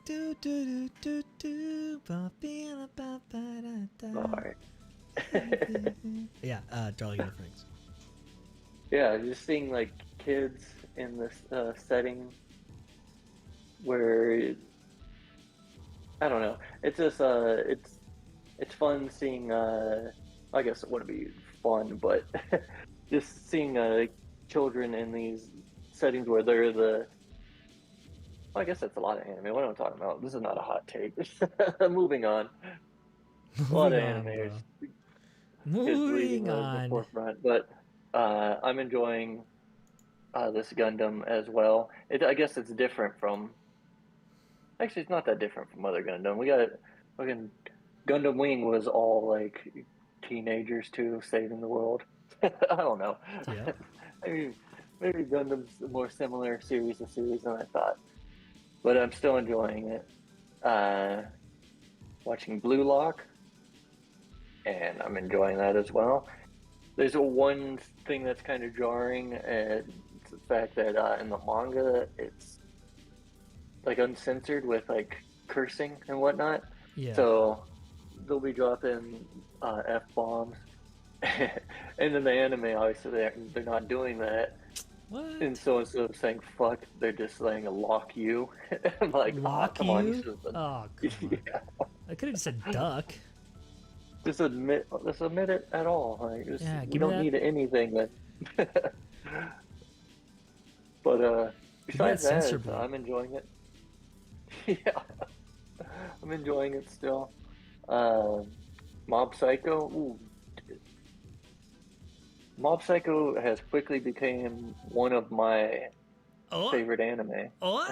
Alright. Yeah, Darling in the Franxx. Yeah, just seeing like kids in this setting where I don't know. It's just it's fun seeing. I guess it wouldn't be fun, but just seeing children in these settings where they're the. Well, I guess that's a lot of anime. What am I talking about? This is not a hot take. Moving on. A lot of anime. Moving on. The forefront, but I'm enjoying this Gundam as well. I guess it's different from. Actually, it's not that different from other Gundam. We got fucking Gundam Wing was all like teenagers too, saving the world. I don't know. Yeah. maybe Gundam's a more similar series than I thought, but I'm still enjoying it. Watching Blue Lock, and I'm enjoying that as well. There's one thing that's kind of jarring, and it's the fact that in the manga it's like uncensored with like cursing and whatnot. Yeah. So they'll be dropping F-bombs. And in the anime, obviously they're not doing that. What? And so instead of saying fuck, they're just saying lock you. I'm like, Lock come you? on, Oh, come on. yeah. I could have just said duck. Just admit it at all. Like, Yeah, we give me don't that- need anything. But besides that, censor blade. I'm enjoying it. Yeah, I'm enjoying it still. Mob Psycho. Ooh. Mob Psycho has quickly become one of my favorite anime. Oh,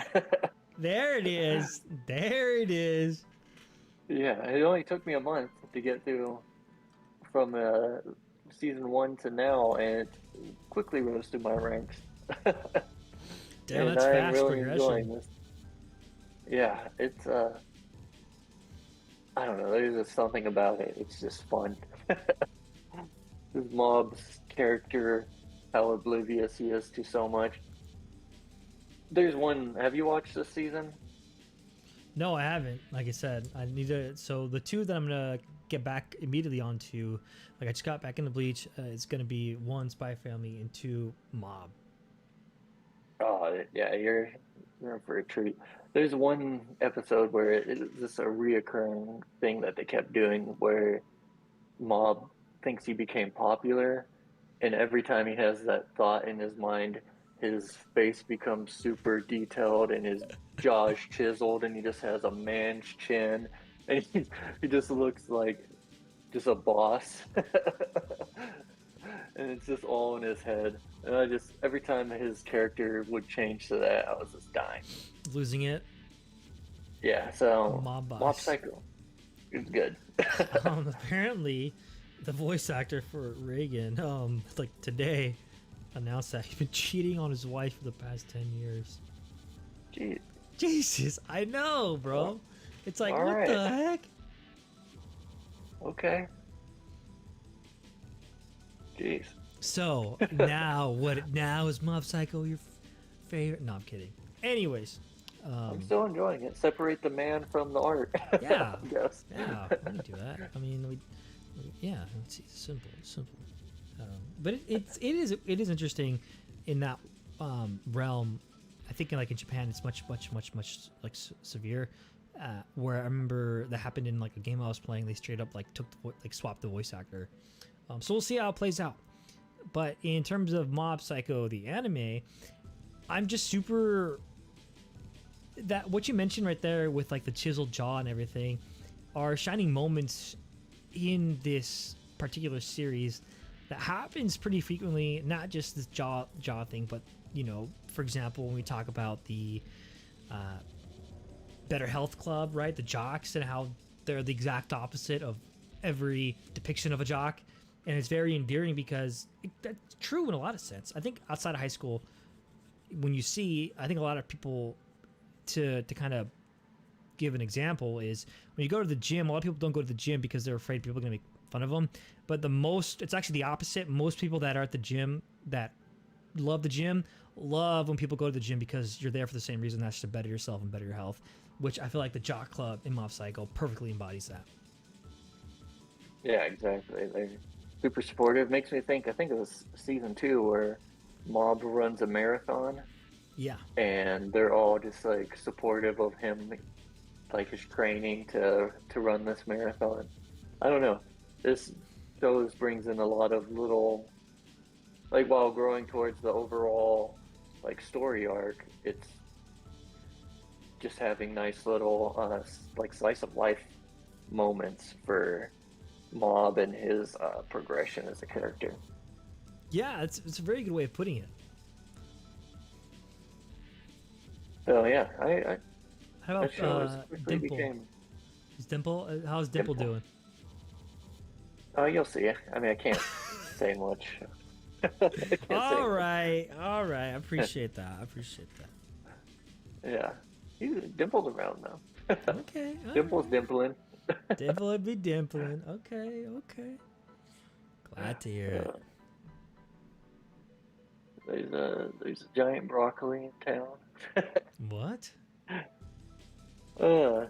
there it is. There it is. Yeah, it only took me a month to get through from season 1 to now, and it quickly rose through my ranks. Damn, and that's I'm fast really enjoying progression. this. Yeah, it's I don't know, there's just something about it. It's just fun. This mob's character, how oblivious he is to so much. There's one. Have you watched this season? No, I haven't. Like I said, I need to. So the two that I'm gonna get back immediately onto, like I just got back into Bleach. It's gonna be 1, Spy Family, and 2, Mob. Oh yeah, you're in for a treat. There's one episode where it's just a reoccurring thing that they kept doing where Mob thinks he became popular, and every time he has that thought in his mind, his face becomes super detailed and his jaw's chiseled, and he just has a man's chin, and he just looks like just a boss. And it's just all in his head. And I just every time his character would change to that, I was just dying. Losing it. Yeah, so Mob Mob Boss. Psycho, it's good. Apparently, the voice actor for Reagan, like today, announced that he's been cheating on his wife for the past 10 years. Jeez. Jesus, I know, bro. It's like, All what right. the heck? Okay. Jeez. So now, now is Mob Psycho your favorite? No, I'm kidding. Anyways, I'm still enjoying it. Separate the man from the art. Yeah. Yes. yeah, we can do that. I mean, yeah, it's simple, simple. But it is interesting in that realm. I think like in Japan, it's much like severe. Where I remember that happened in like a game I was playing. They straight up like swapped the voice actor. So we'll see how it plays out. But in terms of Mob Psycho, the anime, I'm just super. That what you mentioned right there with like the chiseled jaw and everything are shining moments in this particular series that happens pretty frequently. Not just this jaw thing, but you know, for example, when we talk about the Better Health Club, right? The jocks and how they're the exact opposite of every depiction of a jock. And it's very endearing because that's true in a lot of sense. I think outside of high school, when you see, I think a lot of people, to kind of give an example, is when you go to the gym, a lot of people don't go to the gym because they're afraid people are going to make fun of them. But it's actually the opposite. Most people that are at the gym that love the gym love when people go to the gym because you're there for the same reason. That's to better yourself and better your health, which I feel like the Jock Club in Mob Psycho perfectly embodies that. Yeah, exactly. They're super supportive. Makes me think. I think it was season 2 where Mob runs a marathon. Yeah. And they're all just like supportive of him, like his training to run this marathon. I don't know. This shows brings in a lot of little, like while growing towards the overall like story arc, it's just having nice little like slice of life moments for Mob and his progression as a character. Yeah, it's a very good way of putting it. So yeah, I How about that show is quickly Dimple? became. Is Dimple? How's Dimple doing? Oh, you'll see. I mean, I can't say much. I can't say All much. right. I appreciate that. Yeah, he's dimpled around now. Okay. all Dimple's right. dimpling. Dimple would be dimpling. Okay. Glad to hear it. There's a giant broccoli in town. What? I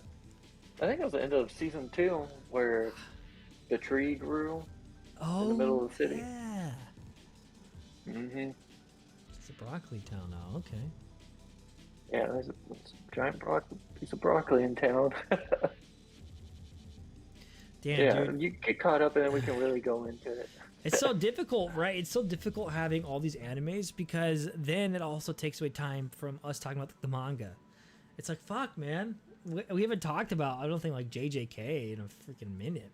think it was the end of season 2 where the tree grew Oh, in the middle of the city. Yeah. Mm-hmm. It's a broccoli town now. Okay. Yeah, there's a giant piece of broccoli in town. Damn, Yeah, dude. you get caught up and then we can really go into it. It's so difficult, right? It's so difficult having all these animes because then it also takes away time from us talking about the manga. It's like, fuck, man. We haven't talked about, I don't think, like JJK in a freaking minute.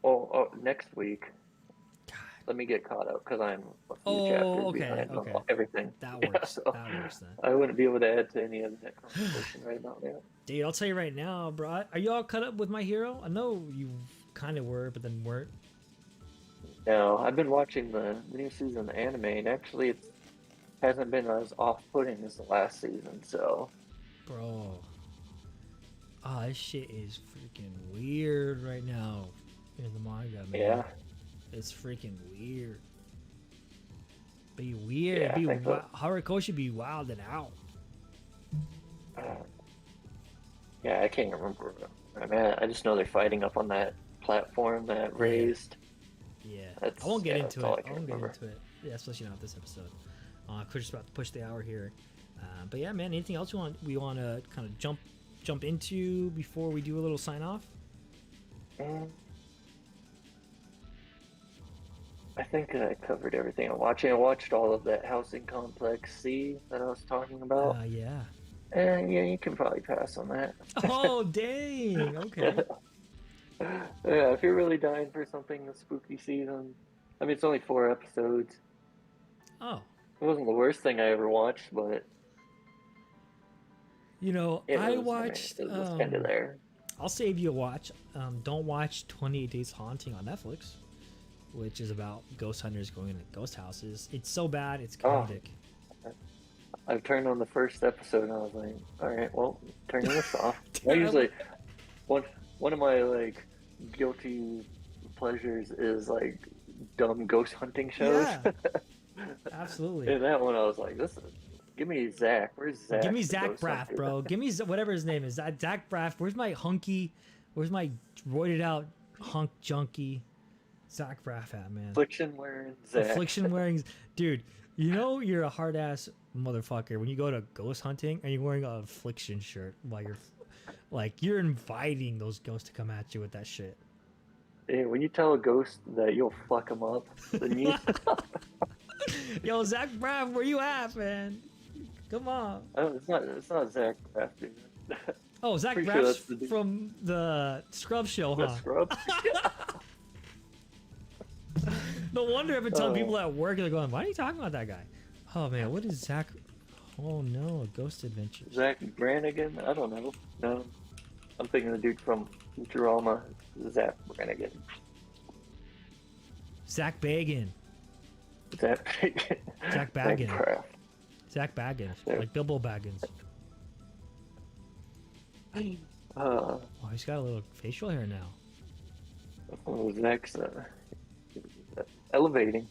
Oh, next week. God. Let me get caught up because I'm a few Oh, chapters okay, behind okay. on everything. That Yeah, works. so That works then. I wouldn't be able to add to any of that conversation right now. Yeah. Dude, I'll tell you right now, bro. Are you all caught up with My Hero? I know you kind of were, but then weren't. No, I've been watching the new season of the anime, and actually it hasn't been as off-putting as the last season. So, Bro. Oh, this shit is freaking weird right now in the manga, man. yeah, It's freaking weird. Be weird. Yeah, I be think so. Horikoshi be wilding out. uh, Yeah, I can't remember. I mean, I just know they're fighting up on that platform that Yeah. raised. Yeah, That's I won't get yeah, into that's all it. I I can won't get remember. into it. Yeah, especially not this episode. We're just about to push the hour here. But yeah, man. Anything else we want to kind of jump into before we do a little sign off? Mm, I think I covered everything I'm watching. I watched all of that Housing Complex C that I was talking about. Yeah. And yeah, you can probably pass on that. Oh dang. Okay. Yeah, if you're really dying for something this spooky season, I mean, it's only 4 episodes. Oh, It wasn't the worst thing I ever watched, but you know, it I was, I mean, watched. it was kind of there. I'll save you a watch. Don't watch 28 Days Haunting on Netflix, which is about ghost hunters going into ghost houses. It's so bad, it's Oh. comedic. I turned on the first episode and I was like, all right, well, turning this off. I Dude, usually, one of my like guilty pleasures is like dumb ghost hunting shows. Yeah, absolutely. And that one I was like, give me Zach. Where's Zach? Give me the Zach ghost Braff, hunter? bro. Give me whatever his name is. Zach Braff. Where's my hunky? Where's my roided out hunk junkie? Zach Braff at, man. Affliction wearing Zach. Affliction wearing. Dude, you know you're a hard ass motherfucker when you go to ghost hunting and you're wearing an affliction shirt while you're like you're inviting those ghosts to come at you with that shit. Hey, when you tell a ghost that you'll fuck him up, then you. Yo, Zach Braff, where you at, man? Come on. Oh, it's not Zach Braff, dude. Oh, Zach Pretty sure Braff's that's the dude. from the Scrub Show, The huh? scrub. No wonder I've been telling Oh. people at work, they're going, why are you talking about that guy? Oh, man, what is Zach? Oh, no, a ghost adventure. Zach Brannigan? I don't know. No. I'm thinking the dude from Futurama, Zach Brannigan. Zach Baggin. Zach Zach Baggin. Craft. Zach Baggins. Yeah. Like Bilbo Baggins. Oh, he's got a little facial hair now. Zach's elevating.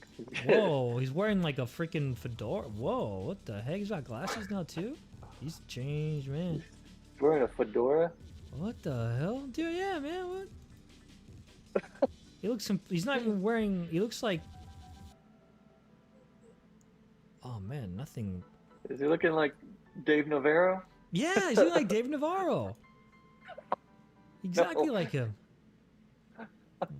Whoa, he's wearing like a freaking fedora. Whoa, what the heck? He's got glasses now too? He's changed, man. He's wearing a fedora. What the hell? Dude, yeah, man, what? He looks, he's not even wearing, he looks like, oh man, nothing. Is he looking like Dave Navarro? Yeah, he's looking like Dave Navarro. Exactly No. like him.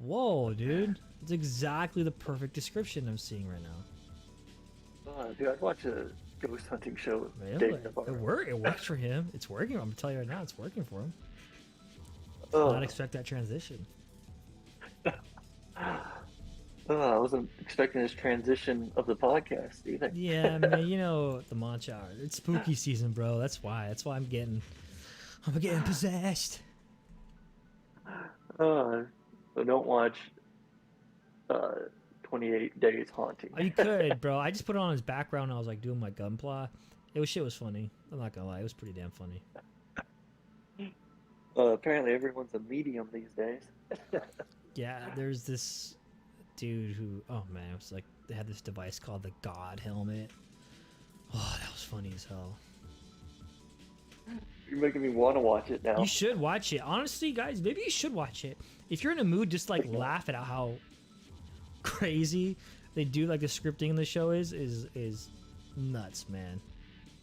Whoa, dude. It's exactly the perfect description I'm seeing right now. Oh, dude, I'd watch a ghost hunting show with Man, Dave it Navarro. it works for him. It's working. I'm gonna tell you right now, it's working for him. Oh. Not expect that transition. Oh, I wasn't expecting this transition of the podcast either. Yeah, man, you know the Monch Hour. It's spooky season, bro. That's why. That's why I'm getting possessed. So don't watch 28 Days Haunting. Oh, you could, bro. I just put it on his background. And I was like doing my gunpla. Shit was funny. I'm not gonna lie. It was pretty damn funny. Apparently everyone's a medium these days. Yeah, there's this dude who, oh man, it was like they had this device called the God helmet. Oh, that was funny as hell. You're making me want to watch it now. You should watch it. Honestly, guys, maybe you should watch it. If you're in a mood, just like laugh at how crazy they do like the scripting in the show is nuts, man.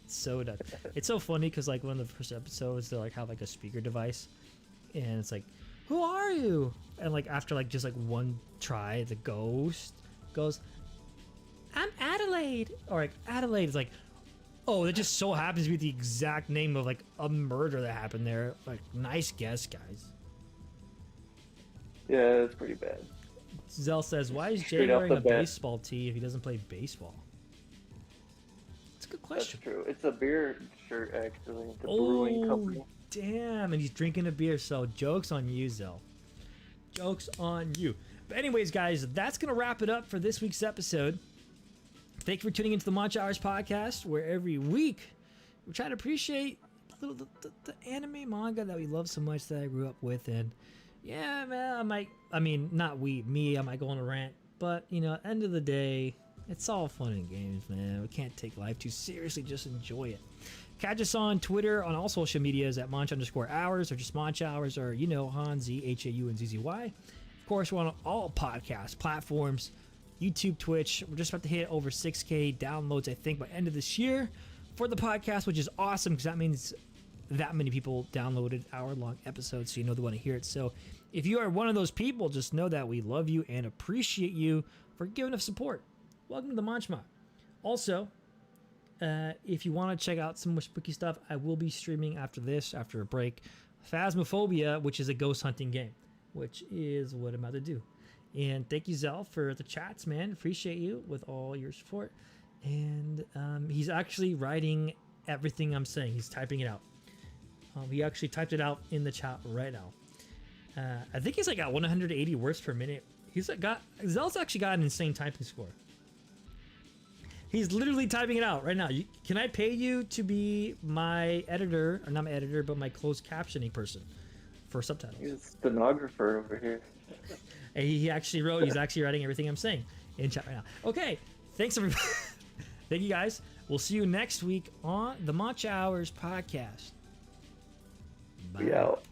It's so nuts. It's so funny because like one of the first episodes they like have like a speaker device and it's like, who are you? And like after like just like one try, the ghost goes, I'm Adelaide. Or like Adelaide is like, oh, that just so happens to be the exact name of like a murder that happened there. Like, nice guess, guys. Yeah, it's pretty bad. Zell says, why is Jay Straight off wearing the a bat. baseball tee if he doesn't play baseball? It's a good That's question. true. It's a beer shirt, actually. It's a brewing company. Damn, and he's drinking a beer, so joke's on you, Zell. Joke's on you. But anyways, guys, that's going to wrap it up for this week's episode. Thank you for tuning into the Monch Hours podcast, where every week we try to appreciate the anime manga that we love so much that I grew up with. And yeah, man, I might go on a rant, but you know, at the end of the day, It's all fun and games, man. We can't take life too seriously. Just enjoy it. Catch us on Twitter, on all social medias at Monch_hours or just Monch Hours or, Haunzzy, HAUNZZY. Of course, we're on all podcast platforms, YouTube, Twitch. We're just about to hit over 6K downloads, I think, by end of this year for the podcast, which is awesome because that means that many people downloaded hour-long episodes, so they want to hear it. So if you are one of those people, just know that we love you and appreciate you for giving us support. Welcome to the Monch Mob. Also, if you want to check out some more spooky stuff, I will be streaming after a break, Phasmophobia, which is a ghost hunting game, which is what I'm about to do. And thank you, Zell, for the chats, man. Appreciate you with all your support. And he's actually writing everything I'm saying. He's typing it out. He actually typed it out in the chat right now. I think he's like at 180 words per minute. Zell's actually got an insane typing score. He's literally typing it out right now. Can I pay you to be my editor, or not my editor, but my closed captioning person for subtitles? He's a stenographer over here. And he's actually writing everything I'm saying in chat right now. Okay, thanks everybody. Thank you guys. We'll see you next week on the Monch Hours podcast. Bye. We out.